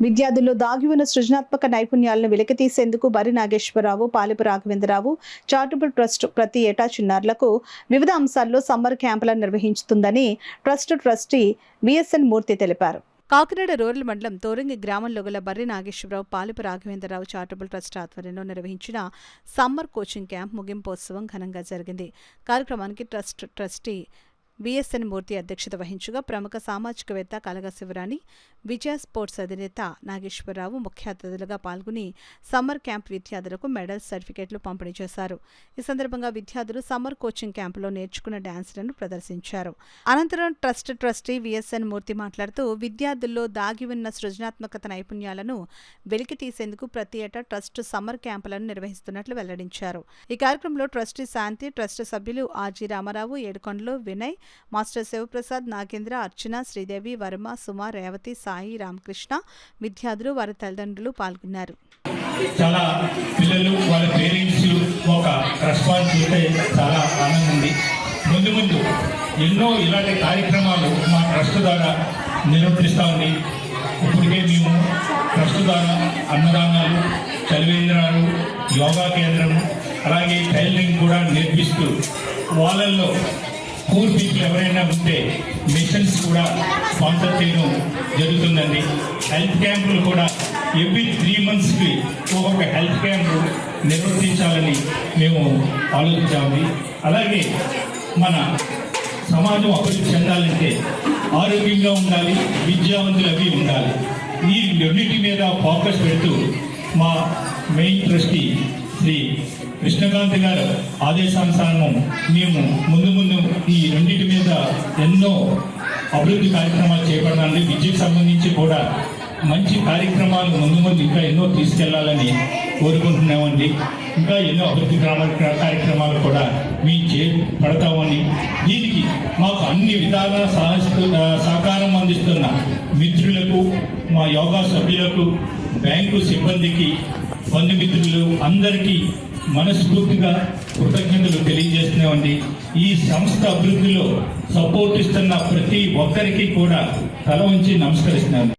విద్యార్థుల్లో దాగి ఉన్న సృజనాత్మక నైపుణ్యాలను వెలికితీసేందుకు బరి నాగేశ్వరరావు, పాలెపు రాఘవేంద్రరావు చారిటబుల్ ట్రస్ట్ ప్రతి ఏటా చిన్నారులకు వివిధ అంశాల్లో సమ్మర్ క్యాంపులను నిర్వహించుతుందని ట్రస్ట్ ట్రస్టీ విఎస్ఎన్ మూర్తి తెలిపారు. కాకినాడ రూరల్ మండలం తోరంగి గ్రామంలో గల బర్రి నాగేశ్వరరావు, పాలెపు రాఘవేంద్రరావు చారిటబుల్ ట్రస్ట్ ఆధ్వర్యంలో నిర్వహించిన సమ్మర్ కోచింగ్ క్యాంప్ ముగింపోత్సవం ఘనంగా జరిగింది. కార్యక్రమానికి ట్రస్ట్ ట్రస్టీ విఎస్ఎన్ మూర్తి అధ్యక్షత వహించగా ప్రముఖ సామాజికవేత్త కలగా శివరాణి, విజయ స్పోర్ట్స్ అధినేత నాగేశ్వరరావు ముఖ్య అతిథులుగా పాల్గొని సమ్మర్ క్యాంప్ విద్యార్థులకు మెడల్స్, సర్టిఫికెట్లు పంపిణీ చేశారు. ఈ సందర్భంగా విద్యార్థులు సమ్మర్ కోచింగ్ క్యాంపులో నేర్చుకున్న డాన్సులను ప్రదర్శించారు. అనంతరం ట్రస్ట్ ట్రస్టీ విఎస్ఎన్ మూర్తి మాట్లాడుతూ విద్యార్థుల్లో దాగి ఉన్న సృజనాత్మక నైపుణ్యాలను వెలికి తీసేందుకు ప్రతి ఏటా ట్రస్ట్ సమ్మర్ క్యాంపులను నిర్వహిస్తున్నట్లు వెల్లడించారు. ఈ కార్యక్రమంలో ట్రస్టీ శాంతి, ట్రస్ట్ సభ్యులు ఆర్జీ రామారావు, ఏడుకొండలు వినయ్, మాస్టర్ శివప్రసాద్, నాగేంద్ర, అర్చన, శ్రీదేవి, వర్మ, సుమ, రేవతి, సాయి, రామకృష్ణ, విద్యార్థులు, వారి తల్లిదండ్రులు పాల్గొన్నారు. చాలా పిల్లలు వాళ్ళ పేరెంట్స్ ఒక రెస్పాన్స్ చూస్తే చాలా ఆనందం ఉంది. ముందు ఎన్నో ఇలాంటి కార్యక్రమాలు మా ట్రస్ట్ ద్వారా నిర్వర్తిస్తూ ఉంది. ఇప్పటికే మేము ట్రస్ట్ ద్వారా అన్నదానాలు, చలివేంద్రాలు, యోగా కేంద్రం, అలాగే టైలరింగ్ కూడా నేర్పిస్తూ వాళ్ళల్లో పూర్ పీపుల్ ఎవరైనా ఉంటే మిషన్స్ కూడా స్పాన్సర్ చేయడం జరుగుతుందండి. హెల్త్ క్యాంపులు కూడా ఎవ్రీ 3 monthsకి ఒక్కొక్క హెల్త్ క్యాంపు నిర్వర్తించాలని మేము ఆలోచించాము. అలాగే మన సమాజం అభివృద్ధి చెందాలంటే ఆరోగ్యంగా ఉండాలి, విద్యావంతులు అవి ఉండాలి. ఈ రెండింటి మీద ఫోకస్ పెడుతూ మా మెయిన్ ట్రస్టీ శ్రీ కృష్ణకాంత్ గారు ఆదేశానుసారం మేము ముందు ఈ రెండింటి మీద ఎన్నో అభివృద్ధి కార్యక్రమాలు చేపడడానికి విద్యకు సంబంధించి కూడా మంచి కార్యక్రమాలు ముందు ఇంకా ఎన్నో తీసుకెళ్లాలని కోరుకుంటున్నామండి. ఇంకా ఎన్నో అభివృద్ధి కార్యక్రమాలు కూడా మేము చేపడతామని, దీనికి మాకు అన్ని విధాల సహకారం అందిస్తున్న మిత్రులకు, మా యోగా సభ్యులకు, బ్యాంకు సిబ్బందికి, బంధుమిత్రులు అందరికీ మనస్ఫూర్తిగా కృతజ్ఞతలు తెలియజేస్తున్నామండి. ఈ సంస్థ అభివృద్ధిలో సపోర్ట్ ఇస్తున్న ప్రతి ఒక్కరికి కూడా తల వంచి నమస్కరిస్తున్నాను.